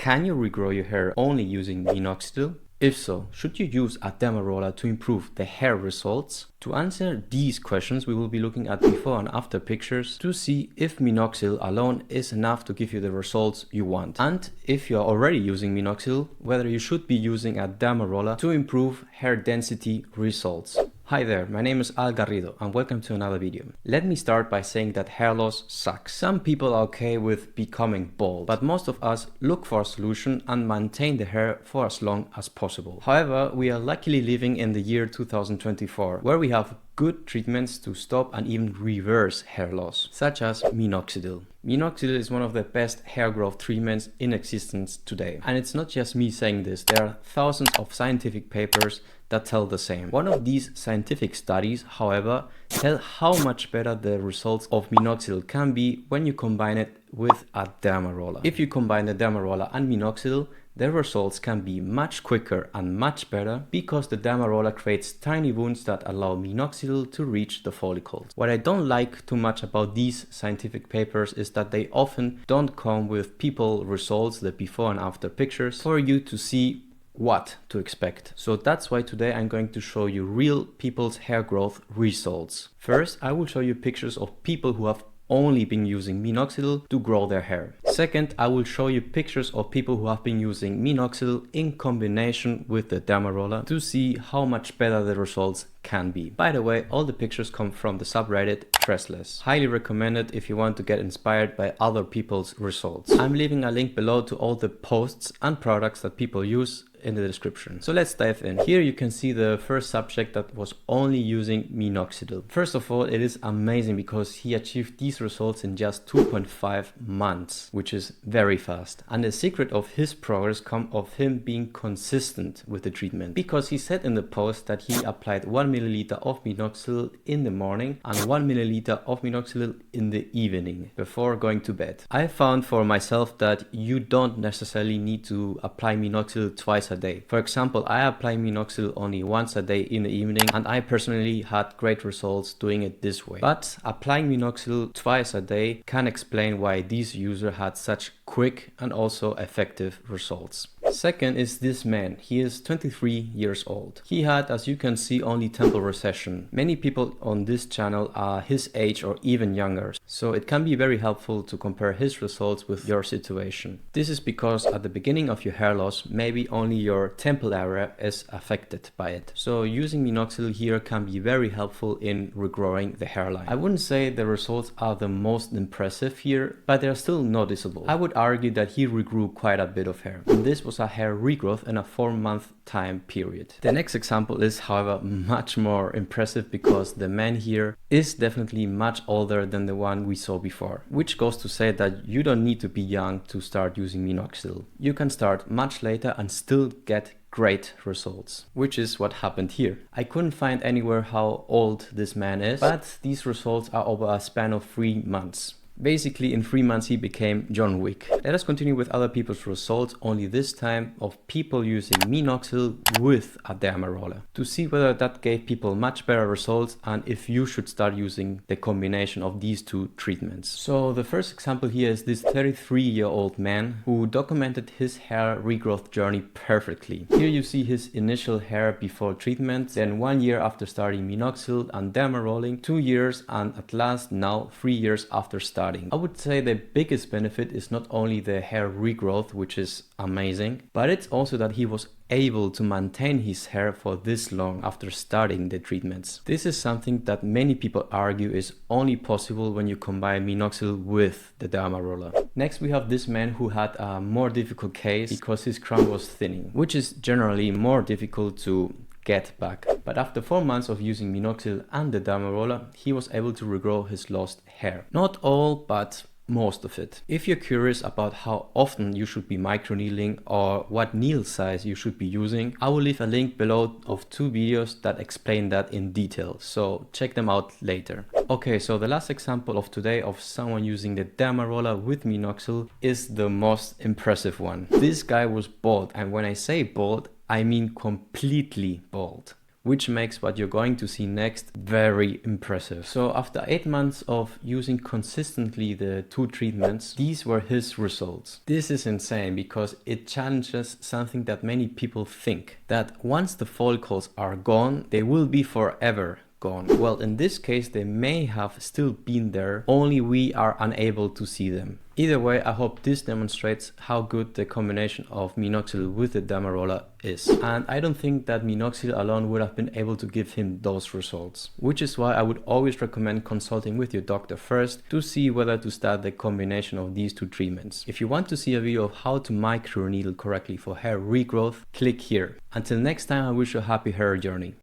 Can you regrow your hair only using Minoxidil? If so, should you use a Dermaroller to improve the hair results? To answer these questions, we will be looking at before and after pictures to see if Minoxidil alone is enough to give you the results you want. And if you are already using Minoxidil, whether you should be using a Dermaroller to improve hair density results. Hi there, my name is GARRIDO and welcome to another video. Let me start by saying that hair loss sucks. Some people are okay with becoming bald, but most of us look for a solution and maintain the hair for as long as possible. However, we are luckily living in the year 2024, where we have good treatments to stop and even reverse hair loss, such as Minoxidil. Minoxidil is one of the best hair growth treatments in existence today. And it's not just me saying this, there are thousands of scientific papers that tell the same. One of these scientific studies, however, tell how much better the results of Minoxidil can be when you combine it with a Dermaroller. If you combine the Dermaroller and Minoxidil, the results can be much quicker and much better because the Dermaroller creates tiny wounds that allow Minoxidil to reach the follicles. What I don't like too much about these scientific papers is that they often don't come with people results, the before and after pictures, for you to see what to expect. So that's why today I'm going to show you real people's hair growth results. First, I will show you pictures of people who have only been using Minoxidil to grow their hair. Second, I will show you pictures of people who have been using Minoxidil in combination with the Dermaroller to see how much better the results can be. By the way, all the pictures come from the subreddit Tressless. Highly recommended if you want to get inspired by other people's results. I'm leaving a link below to all the posts and products that people use in the description. So let's dive in. Here you can see the first subject that was only using Minoxidil. First of all, it is amazing because he achieved these results in just 2.5 months, which is very fast. And the secret of his progress comes of him being consistent with the treatment, because he said in the post that he applied 1 milliliter of Minoxidil in the morning and 1 milliliter of Minoxidil in the evening before going to bed. I found for myself that you don't necessarily need to apply Minoxidil twice a day. For example, I apply Minoxidil only once a day in the evening, and I personally had great results doing it this way. But applying Minoxidil twice a day can explain why this user had such quick and also effective results. Second is this man. He is 23 years old. He had, as you can see, only temple recession. Many people on this channel are his age or even younger, so it can be very helpful to compare his results with your situation. This is because at the beginning of your hair loss, maybe only your temple area is affected by it. So using Minoxidil here can be very helpful in regrowing the hairline. I wouldn't say the results are the most impressive here, but they're still noticeable. I would argue that he regrew quite a bit of hair, and this was a hair regrowth in a 4-month time period. The next example is, however, much more impressive because the man here is definitely much older than the one we saw before, which goes to say that you don't need to be young to start using Minoxidil. You can start much later and still get great results, which is what happened here. I couldn't find anywhere how old this man is, but these results are over a span of 3 months. Basically, in 3 months he became John Wick. Let us continue with other people's results, only this time of people using Minoxidil with a Dermaroller, to see whether that gave people much better results and if you should start using the combination of these two treatments. So the first example here is this 33-year-old man who documented his hair regrowth journey perfectly. Here you see his initial hair before treatment, then 1 year after starting Minoxidil and Dermarolling, 2 years, and at last now 3 years after starting. I would say the biggest benefit is not only the hair regrowth, which is amazing, but it's also that he was able to maintain his hair for this long after starting the treatments. This is something that many people argue is only possible when you combine Minoxidil with the Dermaroller. Next we have this man who had a more difficult case because his crown was thinning, which is generally more difficult to get back. But after 4 months of using Minoxidil and the Dermaroller, he was able to regrow his lost hair. Not all, but most of it. If you're curious about how often you should be microneedling or what needle size you should be using, I will leave a link below of 2 videos that explain that in detail, so check them out later. Okay, so the last example of today of someone using the Dermaroller with Minoxidil is the most impressive one. This guy was bald, and when I say bald, I mean completely bald. which makes what you're going to see next very impressive. So after 8 months of using consistently the 2 treatments, these were his results. This is insane because it challenges something that many people think, that once the follicles are gone, they will be forever gone. Well, in this case, they may have still been there, only we are unable to see them. Either way, I hope this demonstrates how good the combination of Minoxidil with the Dermaroller is. And I don't think that Minoxidil alone would have been able to give him those results. Which is why I would always recommend consulting with your doctor first to see whether to start the combination of these 2 treatments. If you want to see a video of how to microneedle correctly for hair regrowth, click here. Until next time, I wish you a happy hair journey.